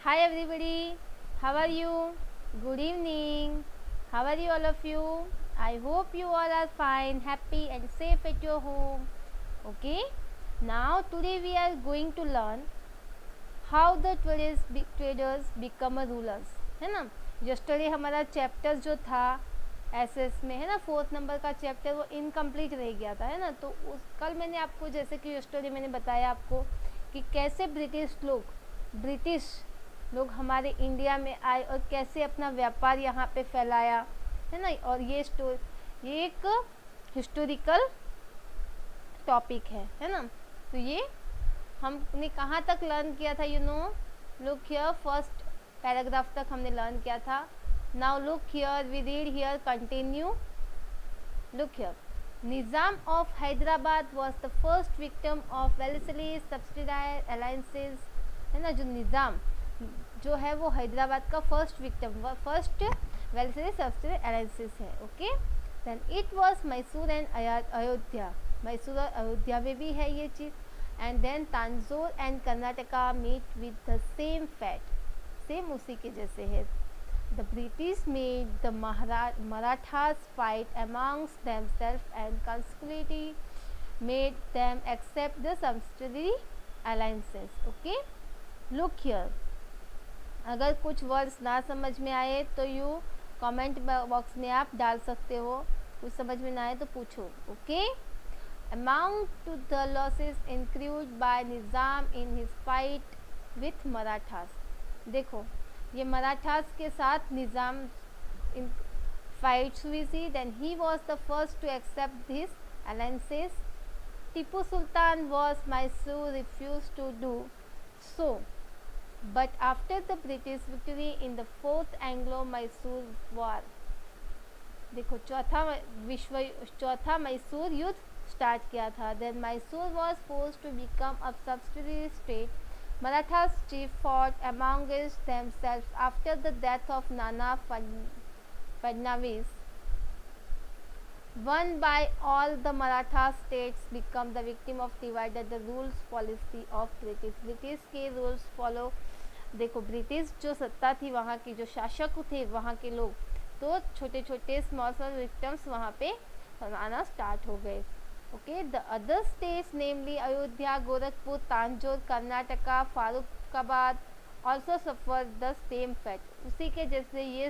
Hi everybody, how are you? Good evening. How are you all of you? I hope you all are fine, happy and safe at your home. Okay, now today we are going to learn how the traders become a rulers, है ना. Yesterday हमारा chapter जो था SS में, है ना, 4th number का chapter, वो इनकम्प्लीट रह गया था, है ना. तो उस कल मैंने आपको, जैसे कि यस्टरडे मैंने बताया आपको कि कैसे ब्रिटिश लोग हमारे इंडिया में आए और कैसे अपना व्यापार यहाँ पे फैलाया, है ना. और ये एक हिस्टोरिकल टॉपिक है ना. तो ये हमने कहाँ तक लर्न किया था, you know, look here, first paragraph तक हमने लर्न किया था. Now look here, we read here, continue. Look here, Nizam of Hyderabad was the first victim of Wellesley subsidize alliances, है ना. जो निज़ाम जो है वो हैदराबाद का फर्स्ट वेल्सली सब्सिडाइज अलायंसेज है. Okay, then it was Mysore and Ayodhya. Mysore और अयोध्या में भी है ये चीज़. And then Tanjore and Karnataka meet with the same fate, same उसी के जैसे है. The British made the Marathas fight amongst themself and consequently made them accept the subsidiary alliances. Okay, look here. अगर कुछ वर्ड्स ना समझ में आए तो यू कमेंट बॉक्स में आप डाल सकते हो. कुछ समझ में ना आए तो पूछो. Okay, amount to the losses incurred by Nizam in his fight with Marathas. देखो, ये मराठास के साथ निज़ाम इन फाइट्स हुई थी. Then he was the first to accept this alliances. Tipu Sultan was Mysore refuse to do so, but after the British victory in the 4th एंग्लो-मैसूर war. देखो, चौथा मैसूर युद्ध start किया था. Then Mysore was force to become a subsidiary state. Marathas chief fought amongst themselves after the death of Nana Fadnavis. One by all the Maratha states become the victim of divided the rules policy of British. British के rules follow. देखो, British जो सत्ता थी, वहाँ की जो शासक थे, वहाँ के लोग, तो छोटे छोटे स्मॉल विक्टिम्स वहाँ पे आना स्टार्ट हो गए. Okay, the other states namely Ayodhya, Gorakhpur, Tanjore, Karnataka, Farrukhabad also suffered the same fate. उसी के जैसे ये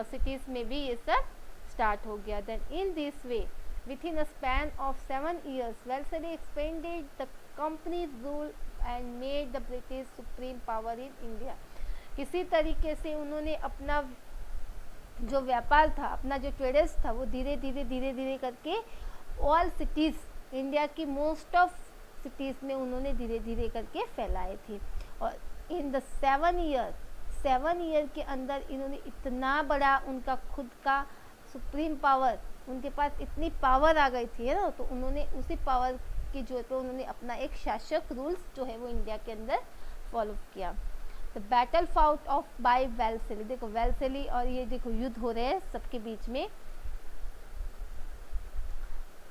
cities में भी ये सब start हो गया. Then in this way, within a span of 7 years, Wellesley expanded the company's rule and made the British supreme power in India. किसी तरीके से उन्होंने अपना जो व्यापार था, अपना जो ट्रेडर्स था, वो धीरे धीरे करके ऑल सिटीज़, इंडिया की मोस्ट ऑफ सिटीज़ में उन्होंने धीरे धीरे करके फैलाए थे. और इन द 7 ईयर के अंदर इन्होंने इतना बड़ा उनका खुद का सुप्रीम पावर, उनके पास इतनी पावर आ गई थी, है ना. तो उन्होंने उसी पावर की जोर पर उन्होंने अपना एक शासक रूल्स जो है वो इंडिया के अंदर फॉलो किया. The battle fought of by Wellesley. देखो, वेल्सेली और ये देखो युद्ध हो रहे हैं सबके बीच में.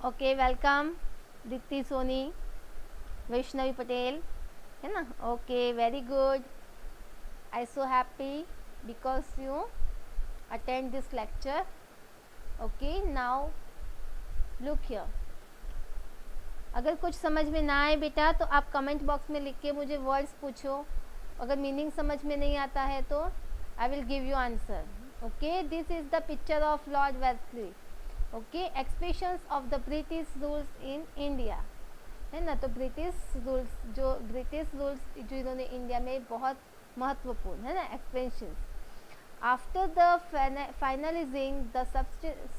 ओके, वेलकम दीप्ति सोनी, वैष्णवी पटेल, है ना. Okay, very good. I so happy because you attend this lecture. Okay, now look here. अगर कुछ समझ में ना आए बेटा तो आप कमेंट बॉक्स में लिख के मुझे वर्ड्स पूछो. अगर मीनिंग समझ में नहीं आता है तो I will give you answer. Okay, this is the picture of Lord Wellesley. Okay, expressions of the British rules in India, है ना. तो ब्रिटिश रूल्स जो इन्होंने इंडिया में बहुत महत्वपूर्ण, है ना, expansions. After the finalising the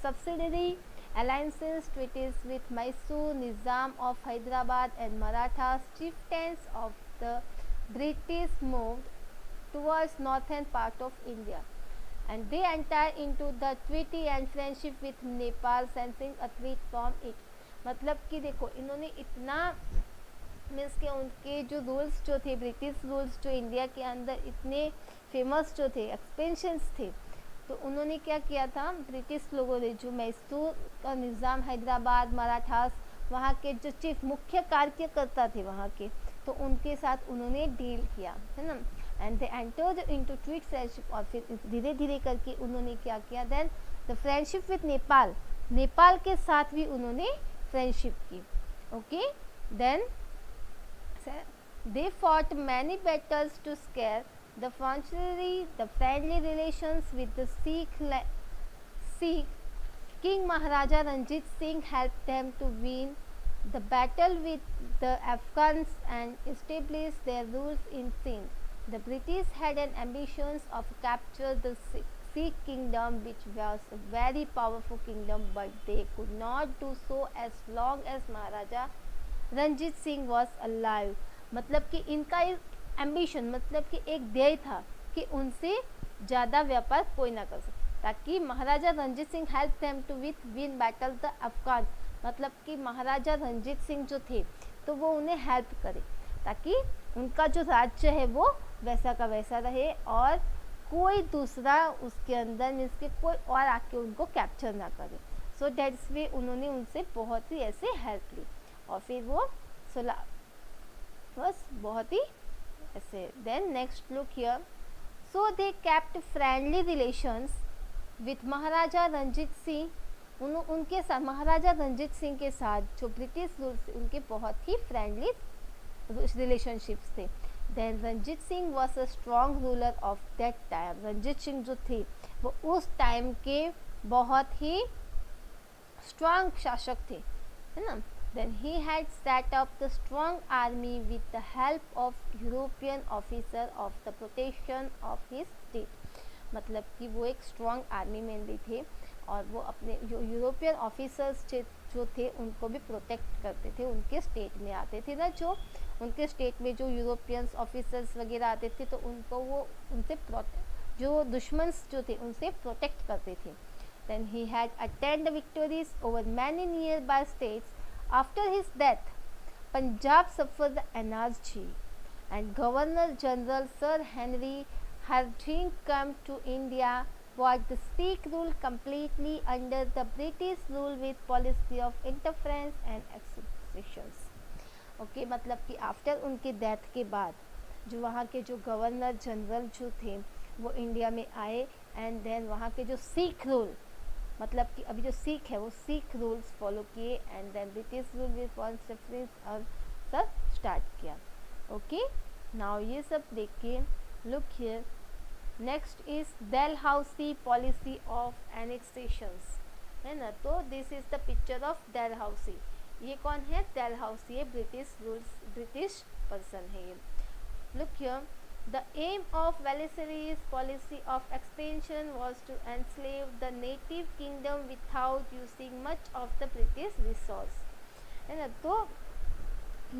subsidiary alliances treaties with Mysore, Nizam of Hyderabad and Marathas chieftains of the British moved towards northern part of India and they entered into the treaty and friendship with Nepal sensing a threat from it. मतलब कि देखो, इन्होंने इतना means के उनके जो rules जो थे, ब्रिटिश रूल्स जो इंडिया के अंदर इतने फेमस जो थे, एक्सपेंशंस थे, तो उन्होंने क्या किया था, ब्रिटिश लोगों ने जो मैसूर का निज़ाम, हैदराबाद, मराठास, वहाँ के जो चीफ मुख्य कार्यकर्ता थे वहाँ के, तो उनके साथ उन्होंने डील किया, है ना. And they entered into tweet friendship, और फिर धीरे धीरे करके उन्होंने क्या किया, then the friendship with Nepal, Nepal के साथ भी उन्होंने फ्रेंडशिप की. Okay, then they fought many battles to scare the friendly relations with the Sikh. King Maharaja Ranjit Singh helped them to win the battle with the Afghans and establish their rules in Sindh. The British had an ambition of capture the Sikh kingdom, which was a very powerful kingdom, but they could not do so as long as Maharaja Ranjit Singh was alive. मतलब कि इनका एक ambition, मतलब कि एक ध्येय था कि उनसे ज़्यादा व्यापार कोई ना कर सके, ताकि Maharaja Ranjit Singh help them to win battle the Afghan. मतलब कि महाराजा रंजीत सिंह जो थे तो वो उन्हें हेल्प करे, ताकि उनका जो राज्य है वो वैसा का वैसा रहे और कोई दूसरा उसके अंदर मीन्स के कोई और आके उनको कैप्चर ना करे. सो दैट्स वे उन्होंने उनसे बहुत ही ऐसे हेल्प ली और फिर वो बस बहुत ही ऐसे. Then next look here. So they kept friendly relations with Maharaja Ranjit Singh. उनके साथ महाराजा रंजीत सिंह के साथ जो ब्रिटिश रूल उनके बहुत ही फ्रेंडली रिलेशनशिप्स थे. Then Ranjit Singh was a strong ruler of that time. Ranjit Singh जो थे वो उस टाइम के बहुत ही स्ट्रॉन्ग शासक थे, है ना. Then he had set up the strong army with the help of European officer of the protection of his state. मतलब कि वो एक स्ट्रॉन्ग आर्मी मैन भी थे और वो अपने जो यूरोपियन ऑफिसर्स जो थे उनको भी प्रोटेक्ट करते थे. उनके स्टेट में आते थे ना, जो उनके स्टेट में जो यूरोपियंस ऑफिसर्स वगैरह आते थे तो उनको वो उनसे जो दुश्मन्स जो थे उनसे प्रोटेक्ट करते थे. Then he had attained victories over many nearby states. After his death, Punjab suffered anarchy, and Governor General Sir Henry Hardinge came to India, brought the Sikh rule completely under the British rule with policy of interference and exclusions. Okay, मतलब कि after उनके death के बाद जो वहाँ के जो governor general जो थे वो इंडिया में आए एंड देन वहाँ के जो सिख रूल, मतलब कि अभी जो सिख है वो सिख रूल्स फॉलो किए and then British rule with reference और सब स्टार्ट किया. ओके, नाउ ये सब देखिए. Look here. Next is Dalhousie policy of annexations, है ना. तो this is the picture of Dalhousie. ये कौन है? डेलहाउसी है, ब्रिटिश रूल्स, ब्रिटिश पर्सन है ये. Look here. The aim of Wellesley's policy of expansion was to enslave the native kingdom without using much of the British resource, है ना. तो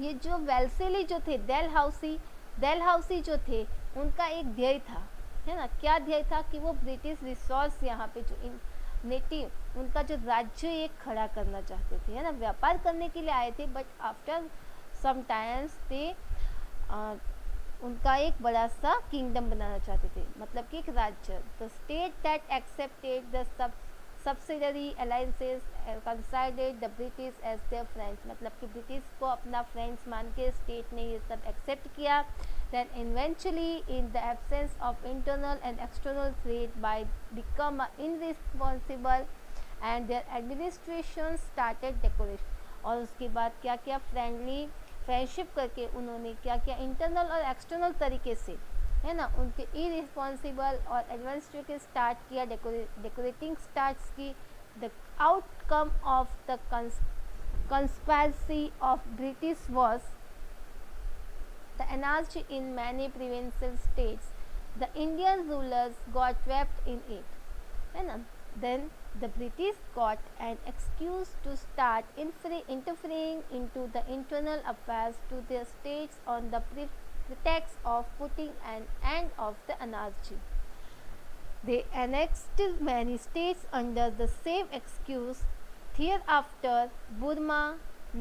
ये जो वेल्सेली जो थे, डेलहाउसी जो थे उनका एक ध्येय था, है ना. क्या ध्येय था? कि वो ब्रिटिश रिसोर्स यहाँ पे जो नेटिव उनका जो राज्य एक खड़ा करना चाहते थे, है ना. व्यापार करने के लिए आए थे but after some times they उनका एक बड़ा सा किंगडम बनाना चाहते थे, मतलब कि एक राज्य. The state that accepted the subsidiary alliances considered the British as their friends. मतलब कि ब्रिटिश को अपना फ्रेंड्स मान के स्टेट ने ये सब एक्सेप्ट किया. Then eventually in the absence of internal and external threat by become irresponsible and their administration started decoration. और उसके बाद क्या क्या फ्रेंडशिप करके उन्होंने क्या किया, इंटरनल और एक्सटर्नल तरीके से, है ना, उनके इरिस्पॉन्सिबल और एडमिनिस्ट्रेटिव स्टार्ट किया, डेकोरेटिंग स्टार्ट्स की. The outcome of the conspiracy of British was the anarchy in many provincial states. The Indian rulers got trapped in it, है ना. Then the British got an excuse to start interfering into the internal affairs to their states on the pretext of putting an end of the anarchy. They annexed many states under the same excuse. Thereafter, Burma,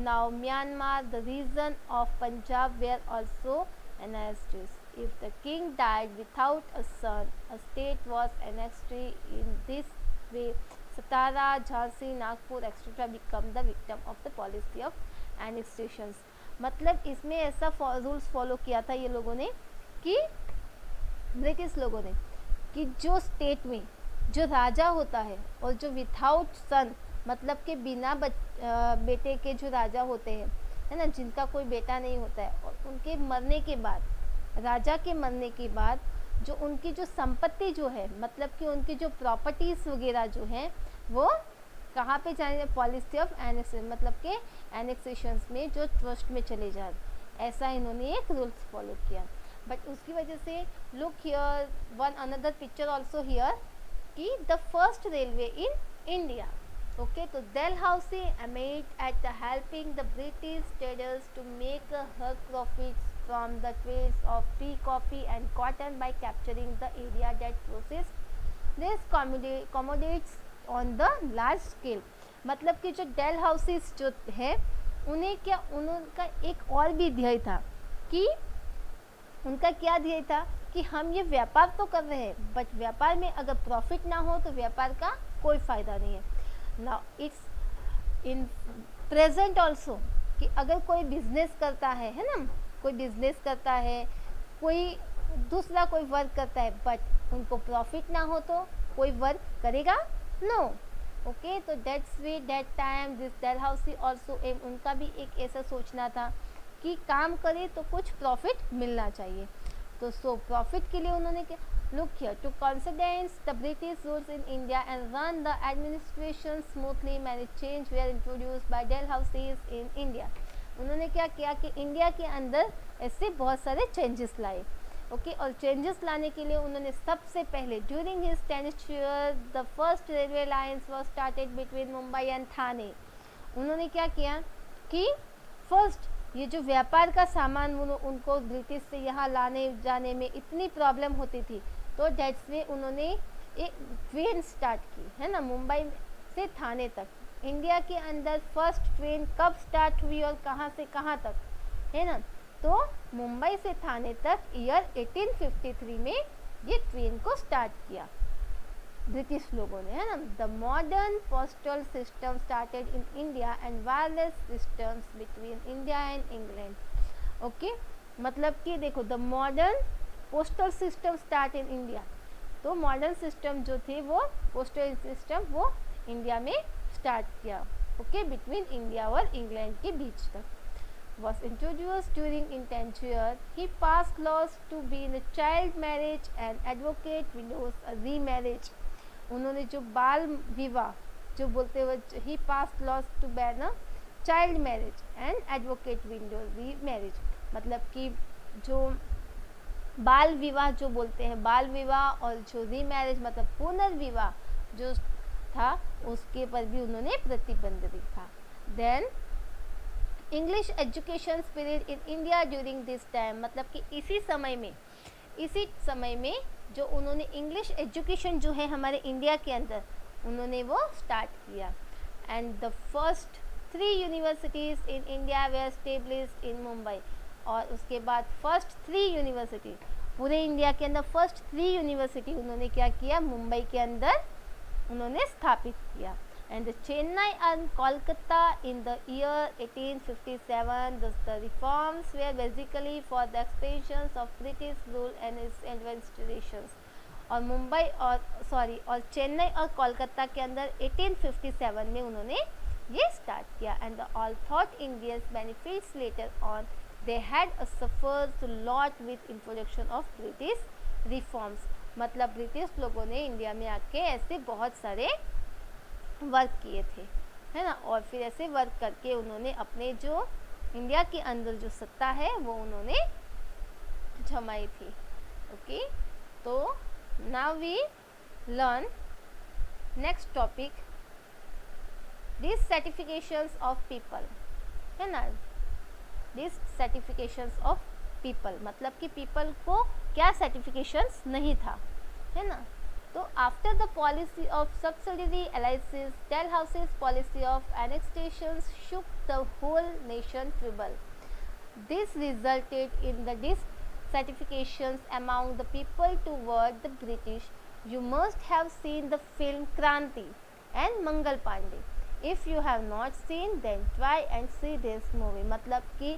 now Myanmar, the region of Punjab were also annexed. If the king died without a son, a state was annexed. In this way, Satara, Jhansi, Nagpur, etc. become the victim of the policy of annexations. मतलब इसमें ऐसा rules follow किया था ये लोगों ने कि British लोगों ने कि जो स्टेट में जो राजा होता है और जो विथाउट सन मतलब कि बिना बेटे के जो राजा होते हैं, है ना, जिनका कोई बेटा नहीं होता है, और उनके मरने के बाद, राजा के मरने के बाद जो उनकी जो संपत्ति जो है, मतलब कि उनकी जो प्रॉपर्टीज़ वगैरह जो हैं वो कहाँ पे जाने, पॉलिसी ऑफ एनेक्सेशन मतलब के एनेक्सेशंस में जो ट्रस्ट में चले जाए, ऐसा इन्होंने एक रूल्स फॉलो किया। बट उसकी वजह से look here one another picture also here कि the first railway in India. Okay, तो Dalhousie aimed at helping the British traders to make her profits from the trades of tea, coffee and cotton by capturing the area that processed this commodities on the large scale। मतलब कि जो डलहौसीज जो है उन्हें क्या, उनका एक और भी ध्येय था कि उनका क्या ध्येय था कि हम ये व्यापार तो कर रहे हैं बट व्यापार में अगर प्रॉफिट ना हो तो व्यापार का कोई फ़ायदा नहीं है। Now it's in present also कि अगर कोई बिजनेस करता है ना, कोई बिजनेस करता है, कोई दूसरा कोई वर्क करता है बट उनको प्रॉफिट ना हो तो कोई वर्क करेगा नो। ओके, तो that's way that time this Dalhousie also am, उनका भी एक ऐसा सोचना था कि काम करे तो कुछ प्रॉफिट मिलना चाहिए। तो सो प्रॉफिट के लिए उन्होंने क्या, look here to coincidence the British rules in India and run the administration smoothly many change were introduced by Dalhousie's in India. उन्होंने क्या किया कि इंडिया के अंदर ऐसे बहुत सारे चेंजेस लाए। ओके, और चेंजेस लाने के लिए उन्होंने सबसे पहले during his tenure the first railway lines was started between Mumbai and Thane. उन्होंने क्या किया कि फर्स्ट ये जो व्यापार का सामान उनको ब्रिटिश से यहाँ लाने जाने में इतनी प्रॉब्लम होती थी, तो डेट्स वे उन्होंने एक ट्रेन स्टार्ट की, है ना, मुंबई से थाने तक। इंडिया के अंदर फर्स्ट ट्रेन कब स्टार्ट हुई और कहाँ से कहाँ तक, है ना, तो मुंबई से थाने तक ईयर 1853 में ये ट्रेन को स्टार्ट किया ब्रिटिश लोगों ने, है ना। The modern postal system started in India and wireless systems between India and England. Okay, मतलब कि देखो the modern postal system start in India, तो मॉडर्न सिस्टम जो थे वो पोस्टल सिस्टम वो इंडिया में स्टार्ट किया। ओके, बिटवीन इंडिया और इंग्लैंड के बीच तक। Was introduced during intenture. He passed laws to ban child marriage and advocate widows remarriage। उन्होंने जो बाल विवाह जो बोलते हुए he passed laws to ban child marriage and advocate widows remarriage, मतलब कि जो बाल विवाह जो बोलते हैं, बाल विवाह और जो रीमैरिज मतलब पुनर्विवाह जो था उसके पर भी उन्होंने प्रतिबंध दिखा। Then English education period in India during this time, मतलब कि इसी समय में जो उन्होंने इंग्लिश एजुकेशन जो है हमारे इंडिया के अंदर उन्होंने वो स्टार्ट किया। And the first 3 universities in India were established in Mumbai, और उसके बाद फर्स्ट 3 यूनिवर्सिटी पूरे इंडिया के अंदर फर्स्ट 3 यूनिवर्सिटी उन्होंने क्या किया, मुंबई के अंदर उन्होंने स्थापित किया। And the Chennai and Kolkata in the year 1857, the reforms were basically for the expansions of British rule and its administrations। और मुंबई और चेन्नई और कोलकाता के अंदर 1857 में उन्होंने ये स्टार्ट किया। And the all thought Indians benefits later on they had suffered a lot with introduction of British reforms। मतलब ब्रिटिश लोगों ने इंडिया में आके ऐसे बहुत सारे वर्क किए थे, है ना, और फिर ऐसे वर्क करके उन्होंने अपने जो इंडिया के अंदर जो सत्ता है वो उन्होंने जमाई थी। ओके, तो now we learn next topic this certifications of people, है ना, दिस सर्टिफिकेशंस ऑफ पीपल मतलब कि पीपल को क्या सर्टिफिकेशंस नहीं था, है ना। तो after the policy of subsidiary alliances Dalhousie's policy of annexation shook the whole nation tremble। This resulted in the dissatisfactions among the people toward the British। You must have seen the film Kranti and Mangal Pandey। If you have not seen then try and see this movie। मतलब कि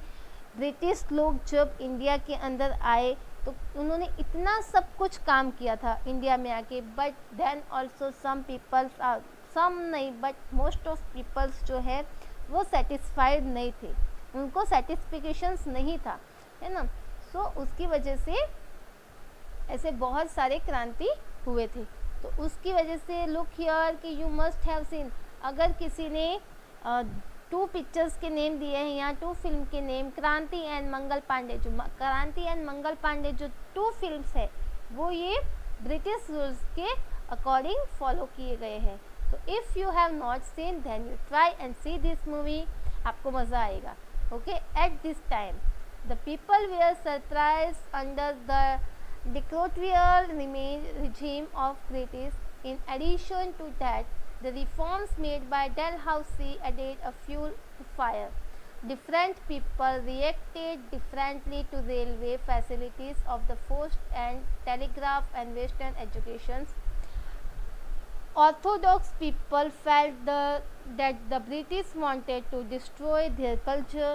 British लोग जब India के अंदर आए तो उन्होंने इतना सब कुछ काम किया था इंडिया में आके, but then also some peoples, some नहीं बट मोस्ट ऑफ पीपल्स जो है वो सेटिस्फाइड नहीं थे, उनको सेटिस्फिकेशंस नहीं था, है ना। सो उसकी वजह से ऐसे बहुत सारे क्रांति हुए थे। तो उसकी वजह से लुक हियर कि यू मस्ट हैव सीन, अगर किसी ने 2 पिक्चर्स के नेम दिए हैं या 2 फिल्म के नेम, क्रांति एंड मंगल पांडे, जो क्रांति एंड मंगल पांडे जो 2 फिल्म्स है वो ये ब्रिटिश रूल्स के अकॉर्डिंग फॉलो किए गए हैं। तो if you have not seen then you try and see this movie, आपको मज़ा आएगा। Okay, at this time the people were surprise under the dictatorial regime of British. In addition to that, the reforms made by Dalhousie added a fuel to fire. Different people reacted differently to railway facilities of the post and telegraph and western educations. Orthodox people felt that the British wanted to destroy their culture.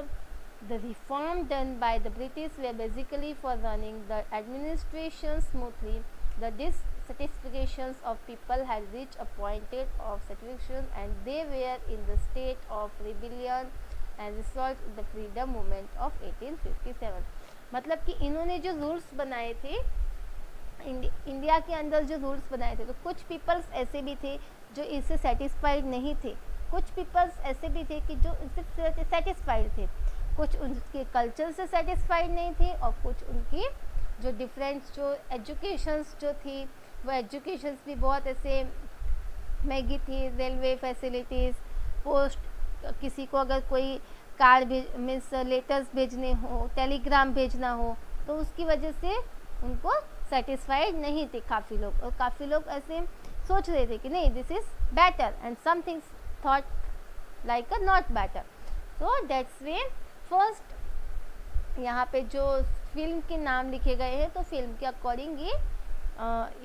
The reform done by the British were basically for running the administration smoothly. The dissatisfactions of people had reached a point of saturation and they were in the state of rebellion and result in the freedom movement of 1857. मतलब कि इन्होंने जो rules बनाए थे India के अंदर, जो rules बनाए थे, तो कुछ पीपल्स ऐसे भी थे जो इससे सेटिस्फाइड नहीं थे, कुछ पीपल्स ऐसे भी थे कि जो इससे सेटिस्फाइड थे, कुछ उनके कल्चर से सेटिस्फाइड नहीं थे और कुछ उनकी जो डिफरेंट जो एजुकेशंस जो थी वो एजुकेशंस भी बहुत ऐसे महंगी थी। रेलवे फैसिलिटीज़, पोस्ट, किसी को अगर कोई कार्ड मीन्स लेटर्स भेजने हो, टेलीग्राम भेजना हो, तो उसकी वजह से उनको सेटिस्फाइड नहीं थे काफ़ी लोग, और काफ़ी लोग ऐसे सोच रहे थे कि नहीं this is better and somethings thought like a not better. So that's way first यहाँ पे जो फिल्म के नाम लिखे गए हैं, तो फिल्म के अकॉर्डिंग ये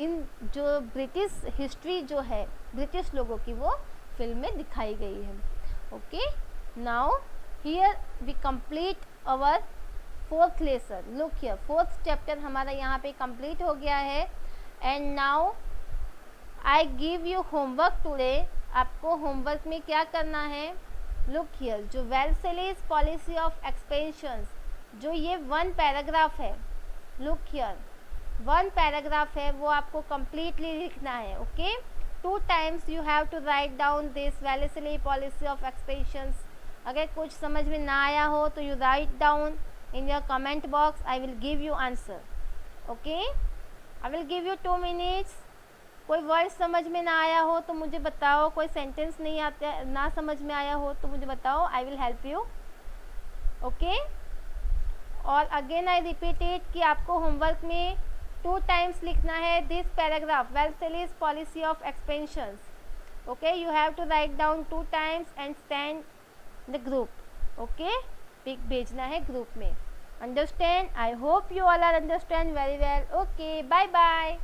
इन जो ब्रिटिश हिस्ट्री जो है ब्रिटिश लोगों की वो फिल्म में दिखाई गई है। Okay, now here we complete our 4th lesson. Look here, 4th chapter हमारा यहाँ पे कंप्लीट हो गया है। And now I give you homework today. आपको होमवर्क में क्या करना है, लुक हियर, जो वेल्सेलीज पॉलिसी ऑफ एक्सपेंशंस, जो ये 1 पैराग्राफ है, लुक हियर 1 पैराग्राफ है, वो आपको कंप्लीटली लिखना है। Okay, 2 times you have to write down this Wellesley policy of expansions. अगर कुछ समझ में ना आया हो तो you write down in your comment box. I will give you answer. Okay, I will give you 2 minutes. कोई वर्ड समझ में ना आया हो तो मुझे बताओ, कोई सेंटेंस नहीं आता ना समझ में आया हो तो मुझे बताओ, I will help you. Okay, और अगेन आई रिपीट इट कि आपको होमवर्क में 2 टाइम्स लिखना है this paragraph, Wellesley's policy of expansions. Okay, you have to write down 2 times and send the group. Okay, pic भेजना है ग्रुप में। Understand? I hope you all are understand very well. Okay, bye bye.